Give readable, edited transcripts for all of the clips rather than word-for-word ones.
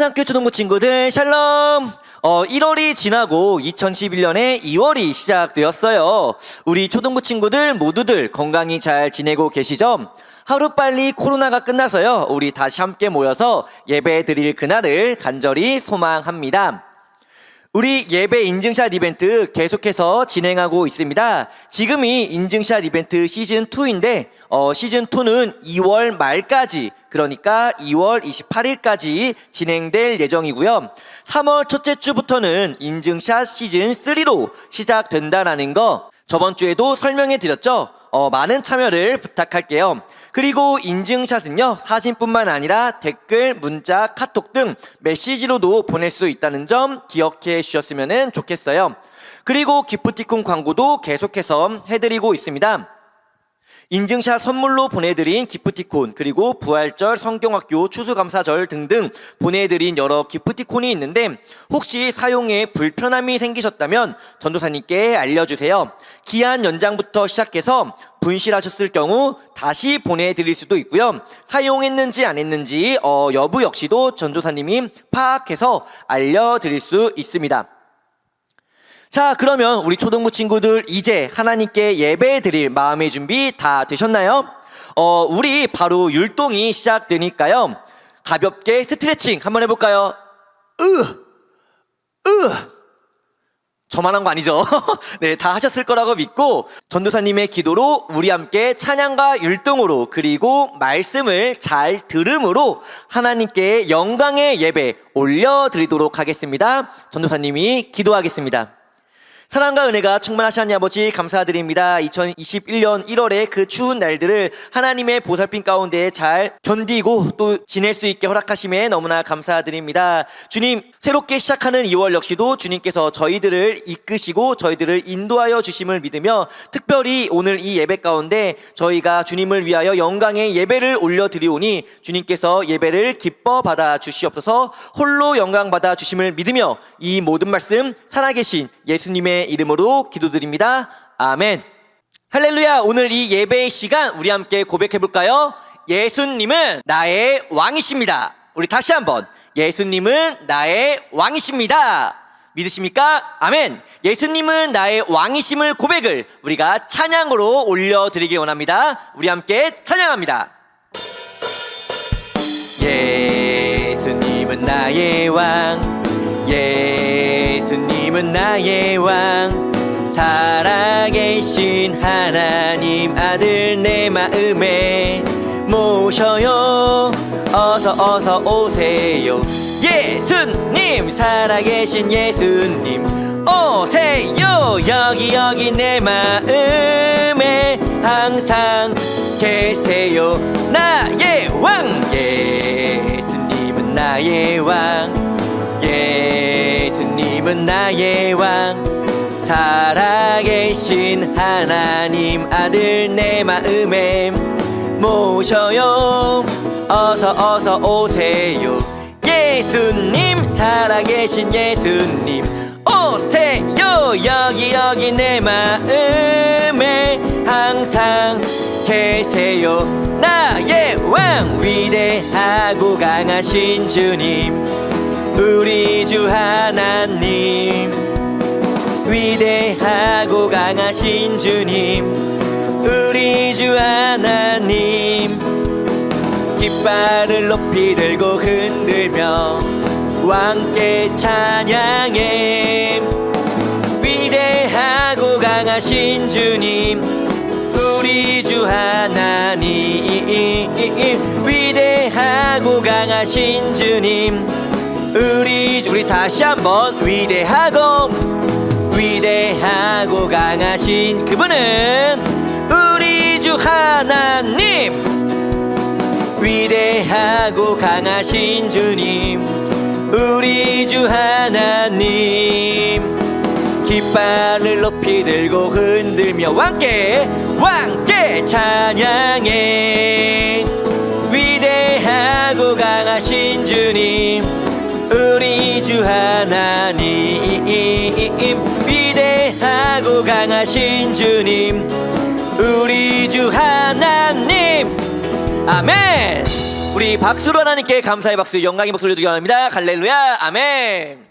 한산교회 초등부 친구들 샬롬. 1월이 지나고 2011년에 2월이 시작되었어요. 우리 초등부 친구들 모두들 건강히 잘 지내고 계시죠? 하루빨리 코로나가 끝나서요, 우리 다시 함께 모여서 예배 드릴 그날을 간절히 소망합니다. 우리 예배 인증샷 이벤트 계속해서 진행하고 있습니다. 지금이 인증샷 이벤트 시즌2인데 시즌2는 2월 말까지, 그러니까 2월 28일까지 진행될 예정이고요. 3월 첫째 주부터는 인증샷 시즌3로 시작된다는 거 저번 주에도 설명해 드렸죠. 많은 참여를 부탁할게요. 그리고 인증샷은요, 사진뿐만 아니라 댓글, 문자, 카톡 등 메시지로도 보낼 수 있다는 점 기억해 주셨으면 좋겠어요. 그리고 기프티콘 광고도 계속해서 해드리고 있습니다. 인증샷 선물로 보내드린 기프티콘, 그리고 부활절, 성경학교, 추수감사절 등등 보내드린 여러 기프티콘이 있는데 혹시 사용에 불편함이 생기셨다면 전도사님께 알려주세요. 기한 연장부터 시작해서 분실하셨을 경우 다시 보내드릴 수도 있고요. 사용했는지 안 했는지 여부 역시도 전도사님이 파악해서 알려드릴 수 있습니다. 자, 그러면 우리 초등부 친구들 이제 하나님께 예배 드릴 마음의 준비 다 되셨나요? 우리 바로 율동이 시작되니까요, 가볍게 스트레칭 한번 해볼까요? 저만 한 거 아니죠? 네, 다 하셨을 거라고 믿고 전도사님의 기도로 우리 함께 찬양과 율동으로, 그리고 말씀을 잘 들음으로 하나님께 영광의 예배 올려드리도록 하겠습니다. 전도사님이 기도하겠습니다. 사랑과 은혜가 충만하신 하나님 아버지 감사드립니다. 2021년 1월의 그 추운 날들을 하나님의 보살핌 가운데 잘 견디고 또 지낼 수 있게 허락하심에 너무나 감사드립니다. 주님, 새롭게 시작하는 2월 역시도 주님께서 저희들을 이끄시고 저희들을 인도하여 주심을 믿으며, 특별히 오늘 이 예배 가운데 저희가 주님을 위하여 영광의 예배를 올려드리오니 주님께서 예배를 기뻐 받아 주시옵소서. 홀로 영광 받아 주심을 믿으며 이 모든 말씀 살아계신 예수님의 이름으로 기도드립니다. 아멘. 할렐루야. 오늘 이 예배의 시간 우리 함께 고백해 볼까요? 예수님은 나의 왕이십니다. 우리 다시 한번, 예수님은 나의 왕이십니다. 믿으십니까? 아멘. 예수님은 나의 왕이심을 고백을 우리가 찬양으로 올려드리기 원합니다. 우리 함께 찬양합니다. 예수님은 나의 왕, 예수님은 나의 왕, 살아계신 하나님 아들 내 마음에 모셔요. 어서 오세요. 예수님, 살아계신 예수님 오세요. 여기 내 마음에 항상 계세요. 나의 왕, 예수님은 나의 왕, 예수님은 나의 왕, 살아계신 하나님 아들 내 마음에 모셔요. 어서 오세요. 예수님, 살아계신 예수님 오세요. 여기 내 마음에 항상 계세요. 나의 왕, 위대하고 강하신 주님, 우리 주 하나님, 위대하고 강하신 주님, 우리 주 하나님, 깃발을 높이 들고 흔들며 왕께 찬양해. 위대하고 강하신 주님, 우리 주 하나님, 위대하고 강하신 주님, 우리 다시 한번, 위대하고 강하신 그분은 우리 주 하나님, 위대하고 강하신 주님, 우리 주 하나님, 깃발을 높이 들고 흔들며 왕께 찬양해. 위대하고 강하신 주님, 우리 주 하나님, 위대하고 강하신 주님, 우리 주 하나님. 아멘. 우리 박수로 하나님께 감사의 박수, 영광의 박수를 드리기 원합니다. 할렐루야, 아멘.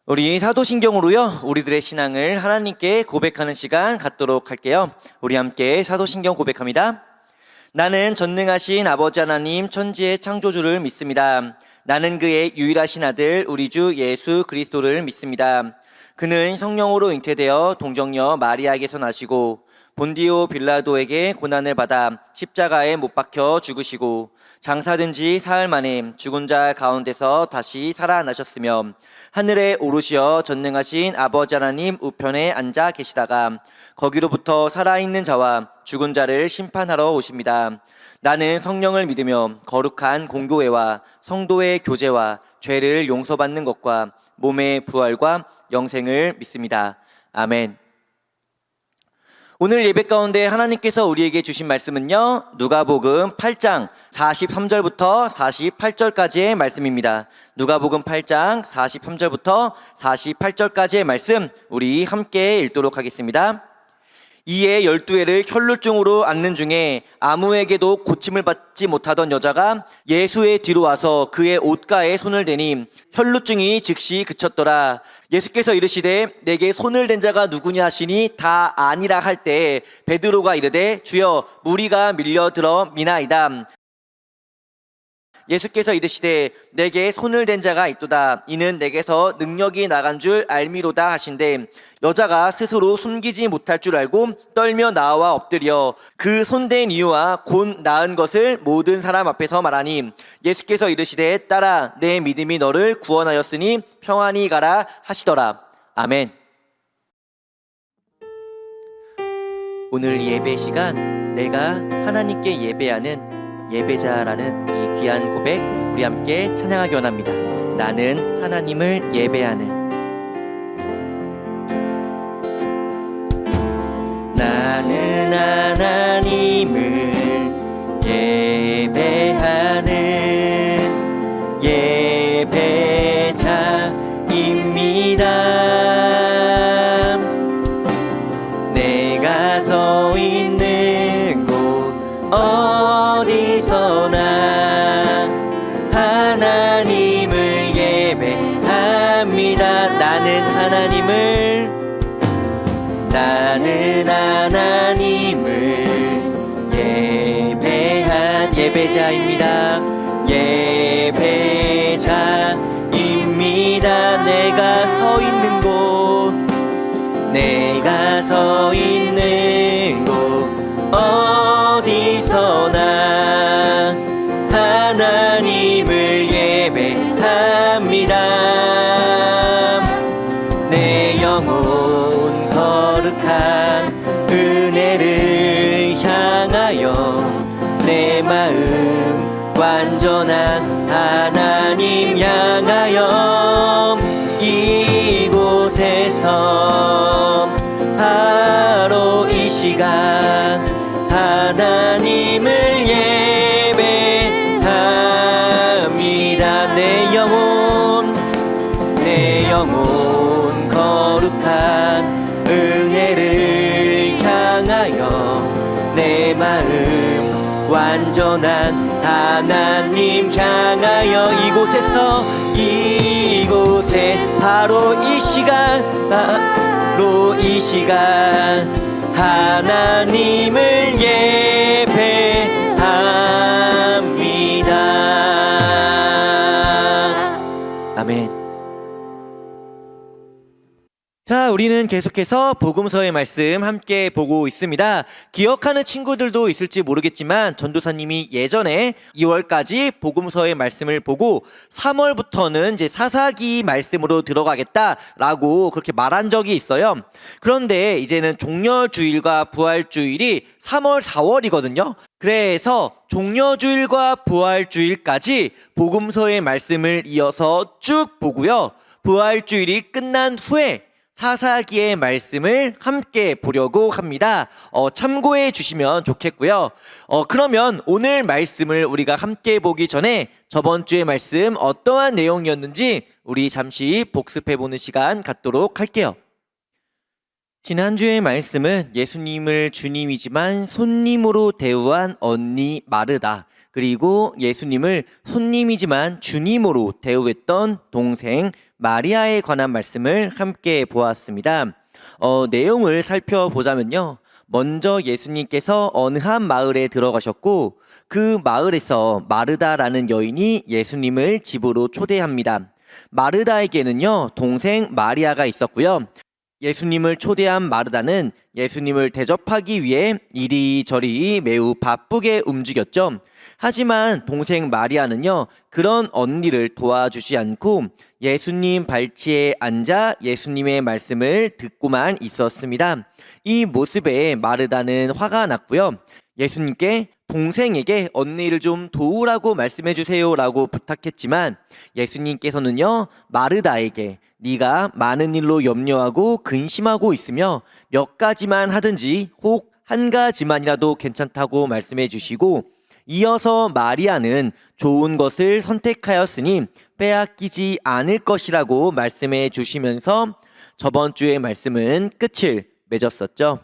우리 사도신경으로요, 우리들의 신앙을 하나님께 고백하는 시간 갖도록 할게요. 우리 함께 사도신경 고백합니다. 나는 전능하신 아버지 하나님 천지의 창조주를 믿습니다. 나는 그의 유일하신 아들 우리 주 예수 그리스도를 믿습니다. 그는 성령으로 잉태되어 동정녀 마리아에게서 나시고 본디오 빌라도에게 고난을 받아 십자가에 못 박혀 죽으시고 장사된 지 사흘 만에 죽은 자 가운데서 다시 살아나셨으며 하늘에 오르시어 전능하신 아버지 하나님 우편에 앉아 계시다가 거기로부터 살아있는 자와 죽은 자를 심판하러 오십니다. 나는 성령을 믿으며 거룩한 공교회와 성도의 교제와 죄를 용서받는 것과 몸의 부활과 영생을 믿습니다. 아멘. 오늘 예배 가운데 하나님께서 우리에게 주신 말씀은요, 누가복음 8장 43절부터 48절까지의 말씀입니다. 누가복음 8장 43절부터 48절까지의 말씀 우리 함께 읽도록 하겠습니다. 이에 12회를 혈루증으로 앓는 중에 아무에게도 고침을 받지 못하던 여자가 예수의 뒤로 와서 그의 옷가에 손을 대니 혈루증이 즉시 그쳤더라. 예수께서 이르시되 내게 손을 댄 자가 누구냐 하시니 다 아니라 할 때 베드로가 이르되 주여 무리가 밀려들어 미나이다. 예수께서 이르시되 내게 손을 댄 자가 있도다. 이는 내게서 능력이 나간 줄 알미로다 하신대 여자가 스스로 숨기지 못할 줄 알고 떨며 나와 엎드려 그 손댄 이유와 곧 나은 것을 모든 사람 앞에서 말하니 예수께서 이르시되 딸아 내 믿음이 너를 구원하였으니 평안히 가라 하시더라. 아멘. 오늘 예배 시간 내가 하나님께 예배하는 예배자라는 이 귀한 고백 우리 함께 찬양하기 원합니다. 나는 하나님을 예배하는, 나는 하나님을 예배하는 예배자입니다. 내가 서 있는 곳 어디서나 하나님을 예배합니다. 나는 하나님을 예배한 예배자입니다. 예배자입니다. 내가 서 있는 곳 어디서나 하나님을 예배합니다. 내 영혼 거룩한 은혜를 향하여 내 마음 완전한 하나님 향하여 이곳에서 바로 이 시간 하나님을 예배합니다. 내 영혼 거룩한 은혜를 향하여 내 마음 완전한 하나님 향하여 이곳에 바로 이 시간 하나님을 예배합니다. 아멘. 자, 우리는 계속해서 복음서의 말씀 함께 보고 있습니다. 기억하는 친구들도 있을지 모르겠지만 전도사님이 예전에 2월까지 복음서의 말씀을 보고 3월부터는 이제 사사기 말씀으로 들어가겠다라고 그렇게 말한 적이 있어요. 그런데 이제는 종려주일과 부활주일이 3월, 4월이거든요. 그래서 종려주일과 부활주일까지 복음서의 말씀을 이어서 쭉 보고요. 부활주일이 끝난 후에 사사기의 말씀을 함께 보려고 합니다. 참고해 주시면 좋겠고요. 그러면 오늘 말씀을 우리가 함께 보기 전에 저번 주의 말씀 어떠한 내용이었는지 우리 잠시 복습해 보는 시간 갖도록 할게요. 지난주의 말씀은 예수님을 주님이지만 손님으로 대우한 언니 마르다, 그리고 예수님을 손님이지만 주님으로 대우했던 동생 마리아에 관한 말씀을 함께 보았습니다. 내용을 살펴보자면요. 먼저 예수님께서 어느 한 마을에 들어가셨고 그 마을에서 마르다라는 여인이 예수님을 집으로 초대합니다. 마르다에게는요, 동생 마리아가 있었고요. 예수님을 초대한 마르다는 예수님을 대접하기 위해 이리저리 매우 바쁘게 움직였죠. 하지만 동생 마리아는요, 그런 언니를 도와주지 않고 예수님 발치에 앉아 예수님의 말씀을 듣고만 있었습니다. 이 모습에 마르다는 화가 났고요. 예수님께 동생에게 언니를 좀 도우라고 말씀해 주세요 라고 부탁했지만 예수님께서는요, 마르다에게 네가 많은 일로 염려하고 근심하고 있으며 몇 가지만 하든지 혹 한 가지만이라도 괜찮다고 말씀해 주시고, 이어서 마리아는 좋은 것을 선택하였으니 빼앗기지 않을 것이라고 말씀해 주시면서 저번 주의 말씀은 끝을 맺었었죠.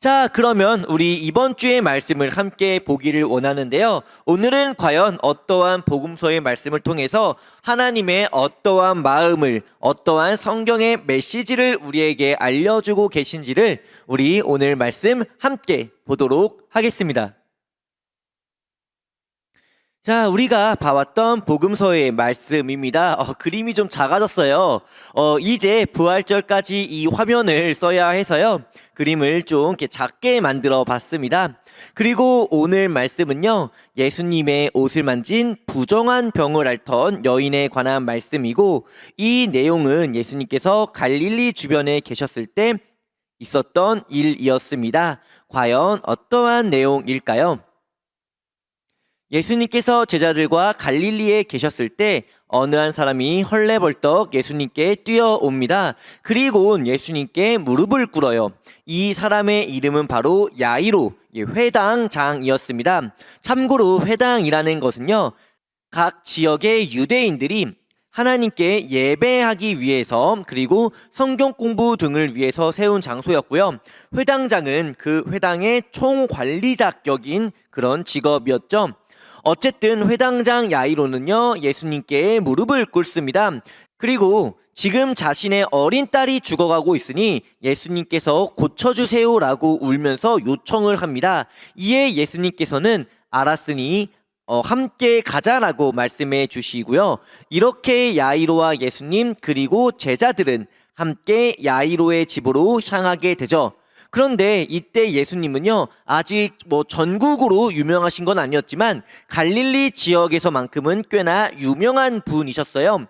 자, 그러면 우리 이번 주의 말씀을 함께 보기를 원하는데요. 오늘은 과연 어떠한 복음서의 말씀을 통해서 하나님의 어떠한 마음을, 어떠한 성경의 메시지를 우리에게 알려주고 계신지를 우리 오늘 말씀 함께 보도록 하겠습니다. 자, 우리가 봐왔던 복음서의 말씀입니다. 그림이 좀 작아졌어요. 이제 부활절까지 이 화면을 써야 해서요, 그림을 좀 이렇게 작게 만들어 봤습니다. 그리고 오늘 말씀은요, 예수님의 옷을 만진 부정한 병을 앓던 여인에 관한 말씀이고, 이 내용은 예수님께서 갈릴리 주변에 계셨을 때 있었던 일이었습니다. 과연 어떠한 내용일까요? 예수님께서 제자들과 갈릴리에 계셨을 때 어느 한 사람이 헐레벌떡 예수님께 뛰어옵니다. 그리고 예수님께 무릎을 꿇어요. 이 사람의 이름은 바로 야이로, 회당장이었습니다. 참고로 회당이라는 것은요, 각 지역의 유대인들이 하나님께 예배하기 위해서 그리고 성경 공부 등을 위해서 세운 장소였고요. 회당장은 그 회당의 총관리자격인 그런 직업이었죠. 어쨌든 회당장 야이로는요, 예수님께 무릎을 꿇습니다. 그리고 지금 자신의 어린 딸이 죽어가고 있으니 예수님께서 고쳐주세요라고 울면서 요청을 합니다. 이에 예수님께서는 알았으니 함께 가자라고 말씀해 주시고요. 이렇게 야이로와 예수님 그리고 제자들은 함께 야이로의 집으로 향하게 되죠. 그런데 이때 예수님은요, 아직 전국으로 유명하신 건 아니었지만 갈릴리 지역에서만큼은 꽤나 유명한 분이셨어요.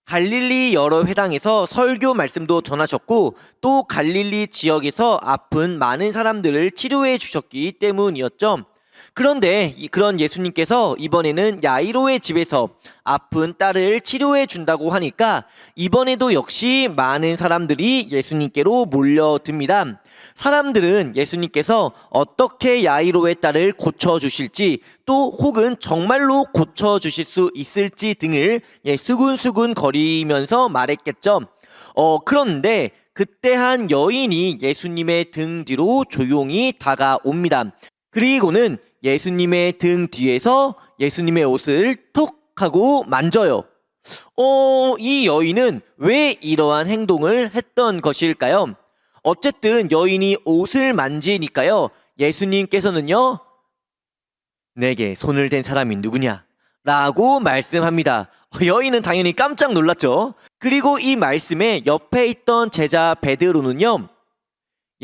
갈릴리 여러 회당에서 설교 말씀도 전하셨고, 또 갈릴리 지역에서 아픈 많은 사람들을 치료해 주셨기 때문이었죠. 그런데 그런 예수님께서 이번에는 야이로의 집에서 아픈 딸을 치료해 준다고 하니까 이번에도 역시 많은 사람들이 예수님께로 몰려듭니다. 사람들은 예수님께서 어떻게 야이로의 딸을 고쳐주실지, 또 혹은 정말로 고쳐주실 수 있을지 등을 수근수근 거리면서 말했겠죠. 그런데 그때 한 여인이 예수님의 등 뒤로 조용히 다가옵니다. 그리고는 예수님의 등 뒤에서 예수님의 옷을 톡 하고 만져요. 이 여인은 왜 이러한 행동을 했던 것일까요? 어쨌든 여인이 옷을 만지니까요, 예수님께서는요, 내게 손을 댄 사람이 누구냐? 라고 말씀합니다. 여인은 당연히 깜짝 놀랐죠. 그리고 이 말씀에 옆에 있던 제자 베드로는요,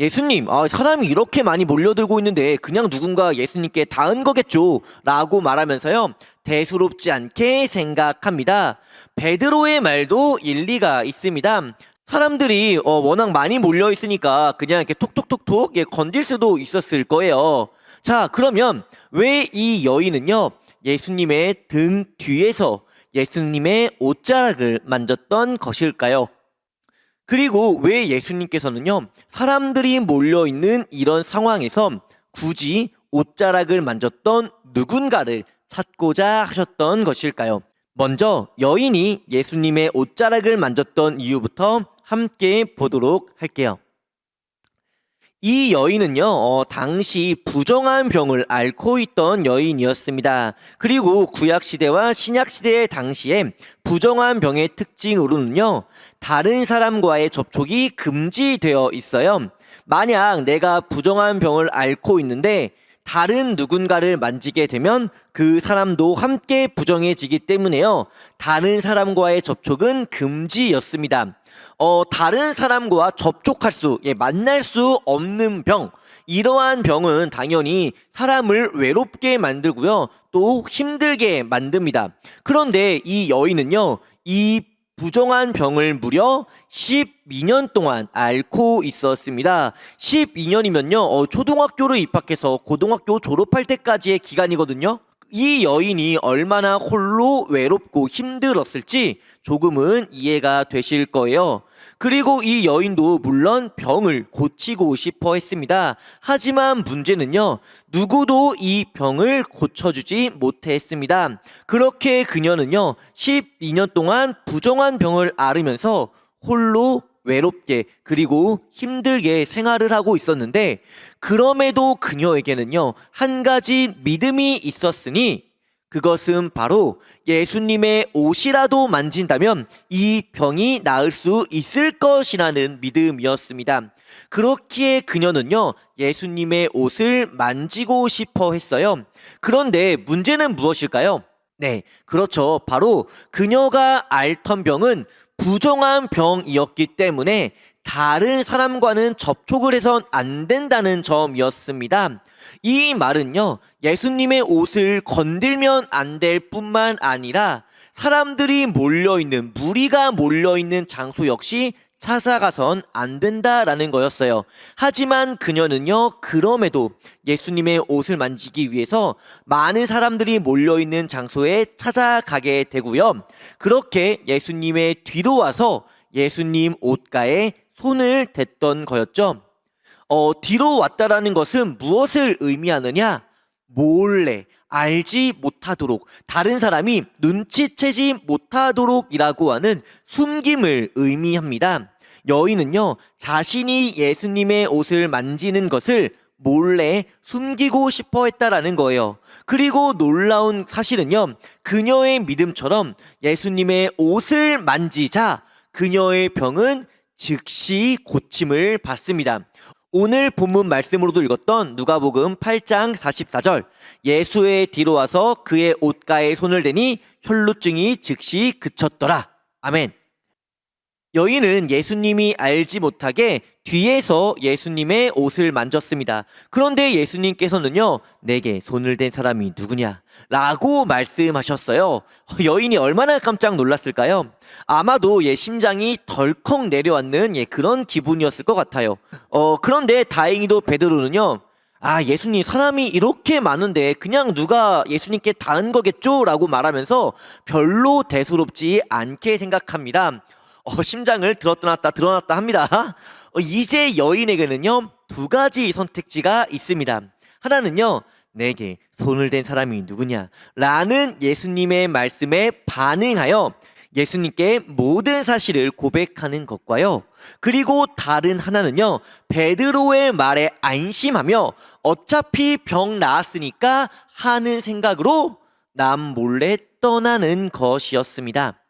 예수님, 사람이 이렇게 많이 몰려들고 있는데 그냥 누군가 예수님께 닿은 거겠죠 라고 말하면서요, 대수롭지 않게 생각합니다. 베드로의 말도 일리가 있습니다. 사람들이 워낙 많이 몰려 있으니까 그냥 이렇게 톡톡톡톡 건질 수도 있었을 거예요. 자, 그러면 왜 이 여인은요, 예수님의 등 뒤에서 예수님의 옷자락을 만졌던 것일까요? 그리고 왜 예수님께서는요, 사람들이 몰려있는 이런 상황에서 굳이 옷자락을 만졌던 누군가를 찾고자 하셨던 것일까요? 먼저 여인이 예수님의 옷자락을 만졌던 이유부터 함께 보도록 할게요. 이 여인은요, 당시 부정한 병을 앓고 있던 여인이었습니다. 그리고 구약시대와 신약시대의 당시에 부정한 병의 특징으로는요, 다른 사람과의 접촉이 금지되어 있어요. 만약 내가 부정한 병을 앓고 있는데 다른 누군가를 만지게 되면 그 사람도 함께 부정해지기 때문에요. 다른 사람과의 접촉은 금지였습니다. 다른 사람과 접촉할 만날 수 없는 병. 이러한 병은 당연히 사람을 외롭게 만들고요. 또 힘들게 만듭니다. 그런데 이 여인은요, 이 부정한 병을 무려 12년 동안 앓고 있었습니다. 12년이면요, 초등학교를 입학해서 고등학교 졸업할 때까지의 기간이거든요. 이 여인이 얼마나 홀로 외롭고 힘들었을지 조금은 이해가 되실 거예요. 그리고 이 여인도 물론 병을 고치고 싶어 했습니다. 하지만 문제는요, 누구도 이 병을 고쳐주지 못했습니다. 그렇게 그녀는요, 12년 동안 부정한 병을 앓으면서 홀로 외롭게 그리고 힘들게 생활을 하고 있었는데, 그럼에도 그녀에게는요, 한 가지 믿음이 있었으니 그것은 바로 예수님의 옷이라도 만진다면 이 병이 나을 수 있을 것이라는 믿음이었습니다. 그렇기에 그녀는요, 예수님의 옷을 만지고 싶어 했어요. 그런데 문제는 무엇일까요? 네, 그렇죠. 바로 그녀가 앓던 병은 부정한 병이었기 때문에 다른 사람과는 접촉을 해선 안 된다는 점이었습니다. 이 말은요, 예수님의 옷을 건들면 안 될 뿐만 아니라 사람들이 몰려있는, 무리가 몰려있는 장소 역시 찾아가선 안 된다라는 거였어요. 하지만 그녀는요, 그럼에도 예수님의 옷을 만지기 위해서 많은 사람들이 몰려있는 장소에 찾아가게 되고요. 그렇게 예수님의 뒤로 와서 예수님 옷가에 손을 댔던 거였죠. 뒤로 왔다라는 것은 무엇을 의미하느냐? 몰래 알지 못하도록, 다른 사람이 눈치채지 못하도록이라고 하는 숨김을 의미합니다. 여인은요, 자신이 예수님의 옷을 만지는 것을 몰래 숨기고 싶어 했다라는 거예요. 그리고 놀라운 사실은요, 그녀의 믿음처럼 예수님의 옷을 만지자 그녀의 병은 즉시 고침을 받습니다. 오늘 본문 말씀으로도 읽었던 누가복음 8장 44절, 예수의 뒤로 와서 그의 옷가에 손을 대니 혈루증이 즉시 그쳤더라. 아멘. 여인은 예수님이 알지 못하게 뒤에서 예수님의 옷을 만졌습니다. 그런데 예수님께서는요, 내게 손을 댄 사람이 누구냐? 라고 말씀하셨어요. 여인이 얼마나 깜짝 놀랐을까요? 아마도 심장이 덜컥 내려앉는 그런 기분이었을 것 같아요. 그런데 다행히도 베드로는요, 예수님, 사람이 이렇게 많은데 그냥 누가 예수님께 닿은 거겠죠? 라고 말하면서 별로 대수롭지 않게 생각합니다. 심장을 들었다 놨다 합니다. 이제 여인에게는요, 두 가지 선택지가 있습니다. 하나는요, 내게 손을 댄 사람이 누구냐? 라는 예수님의 말씀에 반응하여 예수님께 모든 사실을 고백하는 것과요. 그리고 다른 하나는요, 베드로의 말에 안심하며 어차피 병 나았으니까 하는 생각으로 남 몰래 떠나는 것이었습니다.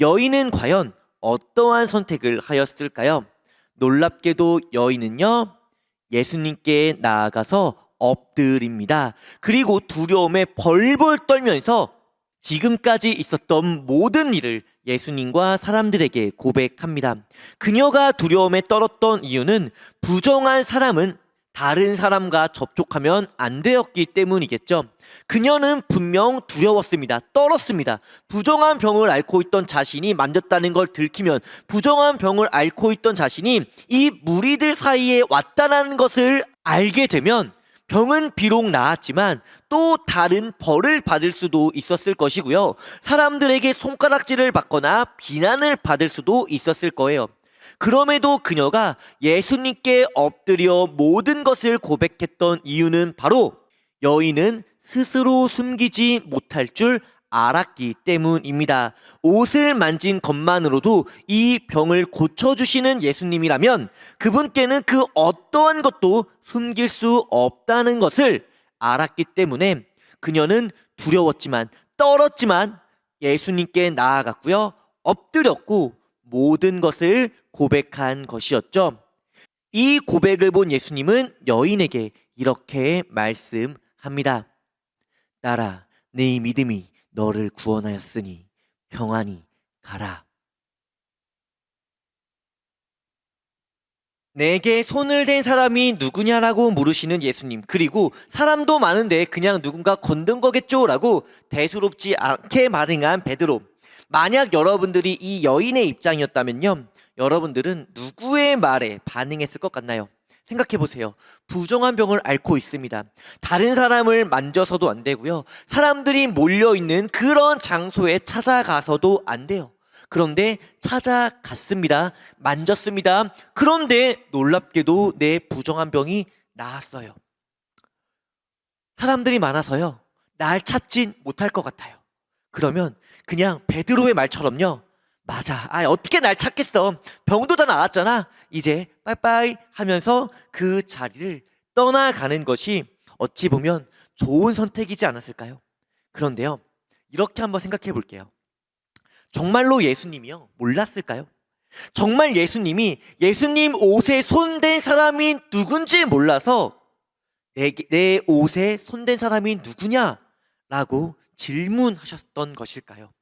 여인은 과연 어떠한 선택을 하였을까요? 놀랍게도 여인은요, 예수님께 나아가서 엎드립니다. 그리고 두려움에 벌벌 떨면서 지금까지 있었던 모든 일을 예수님과 사람들에게 고백합니다. 그녀가 두려움에 떨었던 이유는 부정한 사람은 다른 사람과 접촉하면 안 되었기 때문이겠죠. 그녀는 분명 두려웠습니다. 떨었습니다. 부정한 병을 앓고 있던 자신이 만졌다는 걸 들키면, 부정한 병을 앓고 있던 자신이 이 무리들 사이에 왔다는 것을 알게 되면 병은 비록 나았지만 또 다른 벌을 받을 수도 있었을 것이고요. 사람들에게 손가락질을 받거나 비난을 받을 수도 있었을 거예요. 그럼에도 그녀가 예수님께 엎드려 모든 것을 고백했던 이유는 바로 여인은 스스로 숨기지 못할 줄 알았기 때문입니다. 옷을 만진 것만으로도 이 병을 고쳐주시는 예수님이라면 그분께는 그 어떠한 것도 숨길 수 없다는 것을 알았기 때문에 그녀는 두려웠지만 떨었지만 예수님께 나아갔고요. 엎드렸고 모든 것을 고백한 것이었죠. 이 고백을 본 예수님은 여인에게 이렇게 말씀합니다. 딸아, 네 믿음이 너를 구원하였으니 평안히 가라. 내게 손을 댄 사람이 누구냐라고 물으시는 예수님. 그리고 사람도 많은데 그냥 누군가 건든 거겠죠? 라고 대수롭지 않게 반응한 베드로. 만약 여러분들이 이 여인의 입장이었다면요, 여러분들은 누구의 말에 반응했을 것 같나요? 생각해 보세요. 부정한 병을 앓고 있습니다. 다른 사람을 만져서도 안 되고요. 사람들이 몰려있는 그런 장소에 찾아가서도 안 돼요. 그런데 찾아갔습니다. 만졌습니다. 그런데 놀랍게도 내 부정한 병이 나았어요. 사람들이 많아서요, 날 찾진 못할 것 같아요. 그러면 그냥 베드로의 말처럼요, 맞아, 어떻게 날 찾겠어, 병도 다 나았잖아, 이제 빠이빠이 하면서 그 자리를 떠나가는 것이 어찌 보면 좋은 선택이지 않았을까요? 그런데요, 이렇게 한번 생각해 볼게요. 정말로 예수님이요 몰랐을까요? 정말 예수님이 예수님 옷에 손댄 사람이 누군지 몰라서 내 옷에 손댄 사람이 누구냐라고 질문하셨던 것일까요?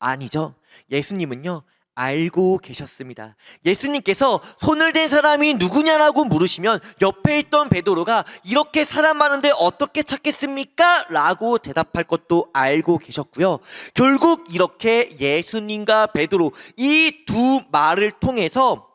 아니죠. 예수님은요 알고 계셨습니다. 예수님께서 손을 댄 사람이 누구냐라고 물으시면 옆에 있던 베드로가 이렇게 사람 많은데 어떻게 찾겠습니까? 라고 대답할 것도 알고 계셨고요. 결국 이렇게 예수님과 베드로 이 두 말을 통해서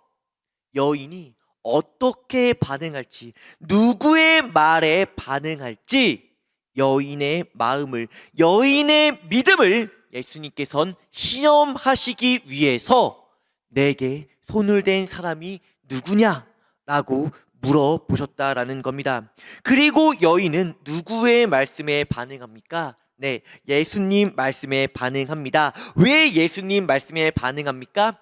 여인이 어떻게 반응할지, 누구의 말에 반응할지 여인의 마음을, 여인의 믿음을 예수님께서는 시험하시기 위해서 내게 손을 댄 사람이 누구냐라고 물어보셨다라는 겁니다. 그리고 여인은 누구의 말씀에 반응합니까? 네, 예수님 말씀에 반응합니다. 왜 예수님 말씀에 반응합니까?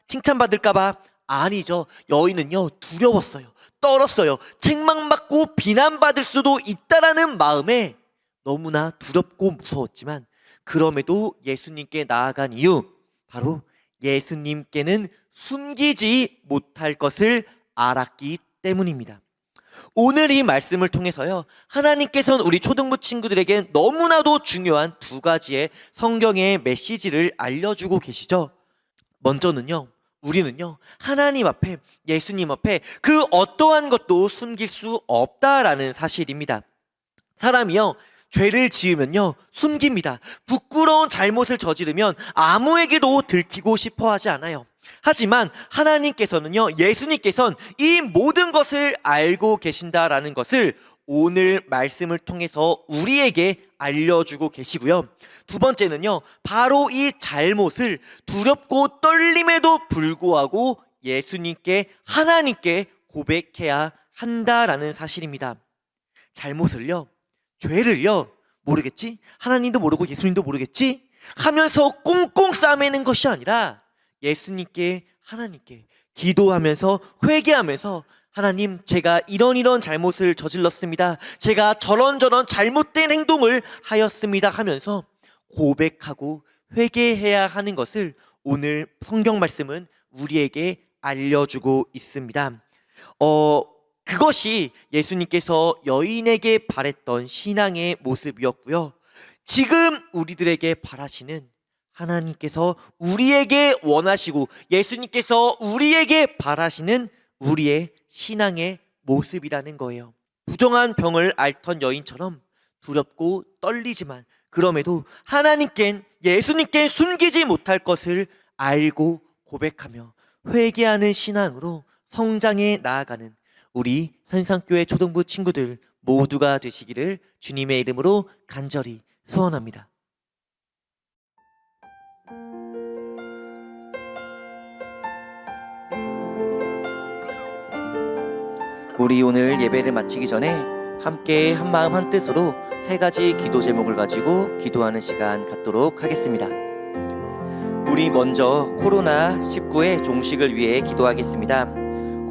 칭찬받을까봐? 아니죠. 여인은요 두려웠어요. 떨었어요. 책망받고 비난받을 수도 있다라는 마음에 너무나 두렵고 무서웠지만 그럼에도 예수님께 나아간 이유, 바로 예수님께는 숨기지 못할 것을 알았기 때문입니다. 오늘 이 말씀을 통해서요, 하나님께서는 우리 초등부 친구들에게 너무나도 중요한 두 가지의 성경의 메시지를 알려주고 계시죠. 먼저는요, 우리는요 하나님 앞에, 예수님 앞에 그 어떠한 것도 숨길 수 없다라는 사실입니다. 사람이요 죄를 지으면요 숨깁니다. 부끄러운 잘못을 저지르면 아무에게도 들키고 싶어 하지 않아요. 하지만 하나님께서는요, 예수님께서는 이 모든 것을 알고 계신다라는 것을 오늘 말씀을 통해서 우리에게 알려주고 계시고요. 두 번째는요, 바로 이 잘못을 두렵고 떨림에도 불구하고 예수님께, 하나님께 고백해야 한다라는 사실입니다. 잘못을요, 죄를요, 모르겠지? 하나님도 모르고 예수님도 모르겠지? 하면서 꽁꽁 싸매는 것이 아니라 예수님께, 하나님께 기도하면서, 회개하면서, 하나님, 제가 이런 잘못을 저질렀습니다. 제가 저런 잘못된 행동을 하였습니다 하면서 고백하고 회개해야 하는 것을 오늘 성경 말씀은 우리에게 알려주고 있습니다. 그것이 예수님께서 여인에게 바랬던 신앙의 모습이었고요. 지금 우리들에게 바라시는, 하나님께서 우리에게 원하시고 예수님께서 우리에게 바라시는 우리의 신앙의 모습이라는 거예요. 부정한 병을 앓던 여인처럼 두렵고 떨리지만 그럼에도 하나님께, 예수님께 숨기지 못할 것을 알고 고백하며 회개하는 신앙으로 성장해 나아가는 우리 선상교회 초등부 친구들 모두가 되시기를 주님의 이름으로 간절히 소원합니다. 우리 오늘 예배를 마치기 전에 함께 한마음 한뜻으로 세 가지 기도 제목을 가지고 기도하는 시간 갖도록 하겠습니다. 우리 먼저 코로나19의 종식을 위해 기도하겠습니다.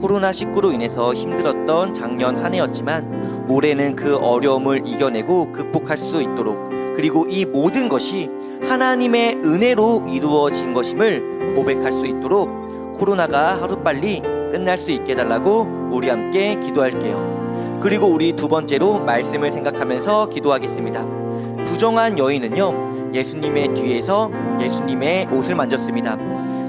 코로나19로 인해서 힘들었던 작년 한 해였지만 올해는 그 어려움을 이겨내고 극복할 수 있도록, 그리고 이 모든 것이 하나님의 은혜로 이루어진 것임을 고백할 수 있도록 코로나가 하루빨리 끝날 수 있게 해달라고 우리 함께 기도할게요. 그리고 우리 두 번째로 말씀을 생각하면서 기도하겠습니다. 부정한 여인은요, 예수님의 뒤에서 예수님의 옷을 만졌습니다.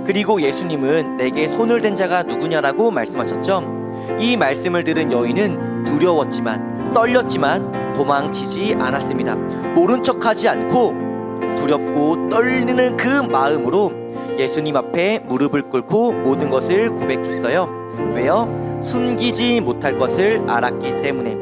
그리고 예수님은 내게 손을 댄 자가 누구냐라고 말씀하셨죠. 이 말씀을 들은 여인은 두려웠지만, 떨렸지만 도망치지 않았습니다. 모른 척하지 않고 두렵고 떨리는 그 마음으로 예수님 앞에 무릎을 꿇고 모든 것을 고백했어요. 왜요? 숨기지 못할 것을 알았기 때문에.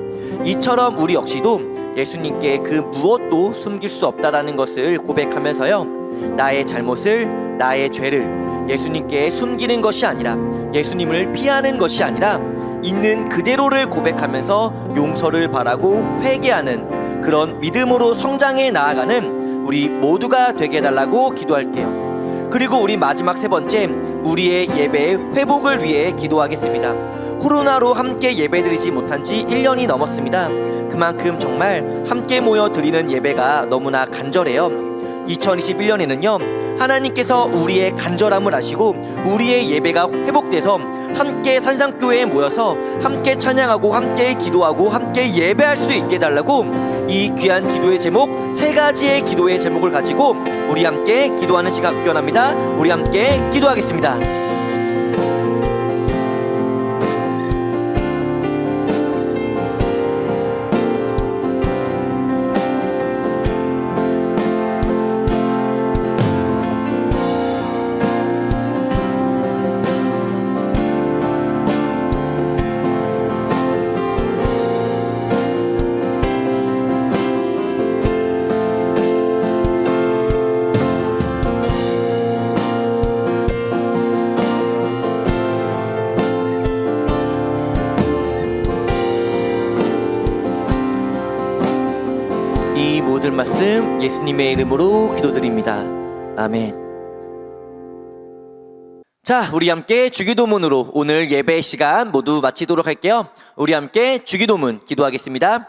이처럼 우리 역시도 예수님께 그 무엇도 숨길 수 없다라는 것을 고백하면서요, 나의 잘못을, 나의 죄를 예수님께 숨기는 것이 아니라, 예수님을 피하는 것이 아니라 있는 그대로를 고백하면서 용서를 바라고 회개하는 그런 믿음으로 성장해 나아가는 우리 모두가 되게 해달라고 기도할게요. 그리고 우리 마지막 세 번째, 우리의 예배의 회복을 위해 기도하겠습니다. 코로나로 함께 예배드리지 못한 지 1년이 넘었습니다. 그만큼 정말 함께 모여 드리는 예배가 너무나 간절해요. 2021년에는요, 하나님께서 우리의 간절함을 아시고 우리의 예배가 회복돼서 함께 산상교회에 모여서 함께 찬양하고 함께 기도하고 함께 예배할 수 있게 해달라고 이 귀한 기도의 제목, 세 가지의 기도의 제목을 가지고 우리 함께 기도하는 시간 기원합니다. 우리 함께 기도하겠습니다. 이 모든 말씀 예수님의 이름으로 기도드립니다. 아멘. 자, 우리 함께 주기도문으로 오늘 예배 시간 모두 마치도록 할게요. 우리 함께 주기도문 기도하겠습니다.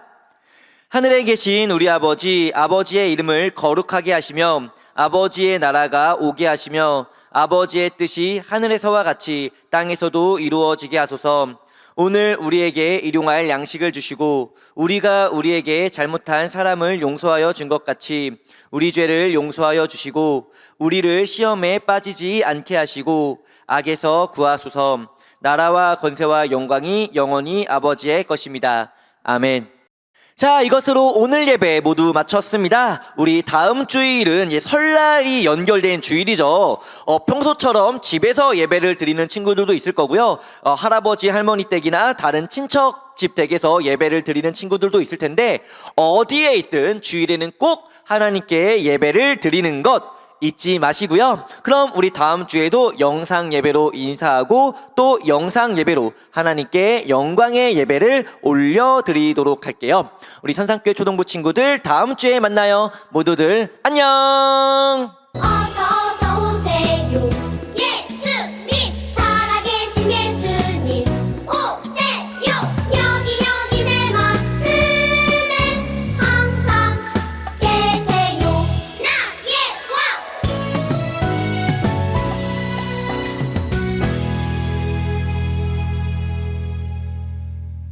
하늘에 계신 우리 아버지, 아버지의 이름을 거룩하게 하시며 아버지의 나라가 오게 하시며 아버지의 뜻이 하늘에서와 같이 땅에서도 이루어지게 하소서. 오늘 우리에게 일용할 양식을 주시고 우리가 우리에게 잘못한 사람을 용서하여 준 것 같이 우리 죄를 용서하여 주시고 우리를 시험에 빠지지 않게 하시고 악에서 구하소서. 나라와 권세와 영광이 영원히 아버지의 것입니다. 아멘. 자, 이것으로 오늘 예배 모두 마쳤습니다. 우리 다음 주일은 설날이 연결된 주일이죠. 평소처럼 집에서 예배를 드리는 친구들도 있을 거고요. 할아버지 할머니 댁이나 다른 친척 집 댁에서 예배를 드리는 친구들도 있을 텐데, 어디에 있든 주일에는 꼭 하나님께 예배를 드리는 것 잊지 마시고요. 그럼 우리 다음 주에도 영상 예배로 인사하고 또 영상 예배로 하나님께 영광의 예배를 올려드리도록 할게요. 우리 산상교회 초등부 친구들 다음 주에 만나요. 모두들 안녕.